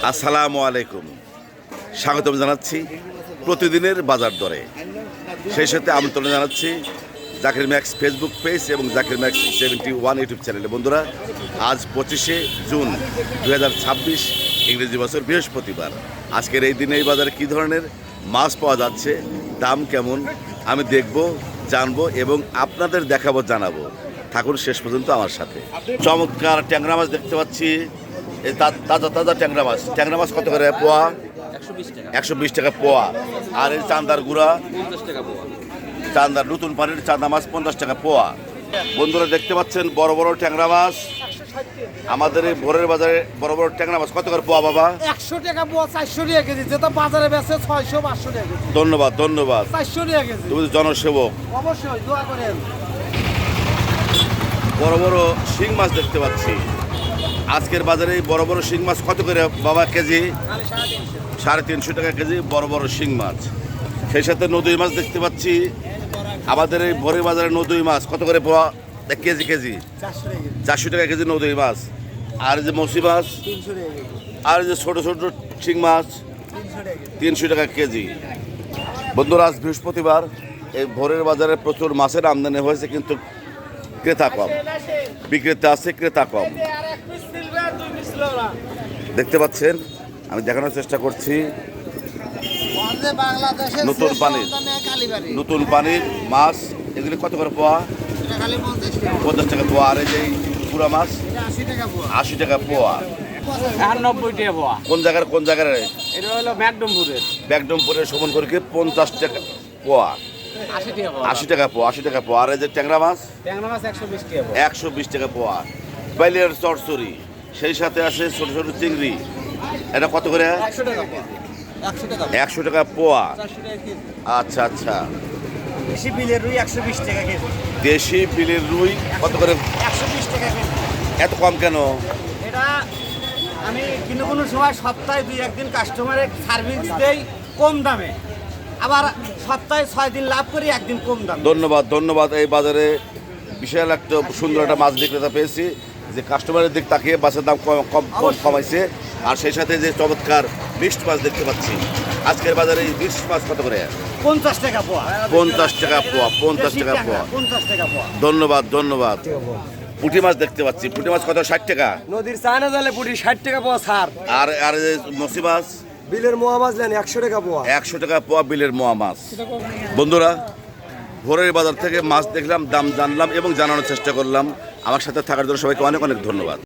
আসসালামু আলাইকুম। স্বাগতম জানাচ্ছি প্রতিদিনের বাজার দরে। সেই সাথে আমন্ত্রণ জানাচ্ছি জাকির ম্যাক্স ফেসবুক পেজ এবং জাকির ম্যাক্স 71 ইউটিউব চ্যানেলে। বন্ধুরা, আজ 25শে জুন 2026 ইংরেজি বছর বৃহস্পতিবার। আজকের এই দিনে এই বাজারে কী ধরনের মাছ পাওয়া যাচ্ছে, দাম কেমন, আমি দেখব, জানবো এবং আপনাদের দেখাবো, জানাবো। থাকুন শেষ পর্যন্ত আমার সাথে। চমৎকার ট্যাংরা মাছ দেখতে পাচ্ছি, এই তাজা তাজা ট্যাংরা মাছ। ট্যাংরা মাছ কত করে পোয়া? 120 টাকা পোয়া। আর এই চান্দার গুঁড়া 50 টাকা পোয়া। চান্দার নতুন পানির চাঁদা মাছ 50 টাকা পোয়া। বন্ধুরা দেখতে পাচ্ছেন বড় বড় ট্যাংরা মাছ। আমাদের এই ভোরের বাজারে বড় বড় ট্যাংরা মাছ কত করে পোয়া বাবা? 100 টাকা পোয়া, 400 টাকা কেজি। যেটা বাজারে বেচে 600 500 টাকা কেজি। ধন্যবাদ ধন্যবাদ। 400 টাকা কেজি। তুমি জনসেবক। অবশ্যই দোয়া করেন। বড় বড় শিং মাছ দেখতে পাচ্ছি আজকের বাজারে। বড় বড় শিং মাছ কত করে বাবা কেজি? 350 টাকা কেজি বড় বড় শিং মাছ। সেই সাথে নদী মাছ দেখতে পাচ্ছি আমাদের এই ভোরের বাজারে। নদী মাছ কত করে পোয়া কেজি? 400 টাকা কেজি নদী মাছ। আর যে মসি মাছ, 300 টাকা কেজি। আর যে ছোট ছোট শিং মাছ 300 টাকা কেজি। বন্ধুরা, আজ বৃহস্পতিবার। এই ভোরের বাজারে প্রচুর মাছের আমদানি হয়েছে, কিন্তু ক্রেতা কম। বিক্রেতা আছে, ক্রেতা কম। দেখতে পাচ্ছেন, আমি দেখানোর চেষ্টা করছি নতুন পানির মাছ। এগুলি কত করে পোয়া? 50 টাকা পোয়া। আর এই যে পুরা মাছ 80 টাকা পোয়া। 90 টাকা পোয়া। কোন জায়গার? এটা হলো ম্যাকডমপুরের। ব্যাকডমপুরের শোভনপুরকে 50 টাকা পোয়া। 80 টাকা পোয়া। 80 টাকা পোয়া, 80 টাকা পোয়া। আর এই যে ট্যাংরা মাছ ট্যাংরা মাছ 120 টাকা পোয়া। 120 টাকা পোয়া। বাইলের চরচড়ি, সেই সাথে আছে ছোট ছোট চিংড়ি। এটা কত করে? 100 টাকা পোয়া। 100 টাকা। 100 টাকা পোয়া। 400 টাকা কেজি। আচ্ছা আচ্ছা। দেশি বিলের রুই 120 টাকা কেজি। দেশি বিলের রুই কত করে? 120 টাকা কেজি। এত কম কেন? এটা আমি কোনো সময় সপ্তাহে 2-1 দিন কাস্টমারের সার্ভিস দেই কম দামে, আবার সপ্তাহে 6 দিন লাভ করি, 1 দিন কম দামে। ধন্যবাদ ধন্যবাদ। এই বাজারে বিশাল একটা সুন্দর একটা মাছ বিক্রেতা পেয়েছি, যে কাস্টমারের দিক তাকিয়ে মাছের দাম কমাইছে। আর সেই সাথে যে চমৎকার মিক্সড মাছ দেখতে পাচ্ছি আজকের বাজারে। এই মিক্সড মাছ কত করে? 50 টাকা পোয়া। 50 টাকা পোয়া। 50 টাকা পোয়া। 50 টাকা পোয়া। ধন্যবাদ ধন্যবাদ। পুঁটি মাছ দেখতে পাচ্ছি। পুঁটি মাছ কত? 60 টাকা। নদীর চায়না জালে পুটি 60 টাকা পোয়া ছাড়। আর আর যে মসি মাছ বিলের মোয়া মাছ নেন 100 টাকা পোয়া। 100 টাকা পোয়া বিলের মোয়া মাছ। বন্ধুরা, ভোরের বাজার থেকে মাছ দেখলাম, দাম জানলাম এবং জানানোর চেষ্টা করলাম। আমার সাথে থাকার জন্য সবাইকে অনেক অনেক ধন্যবাদ।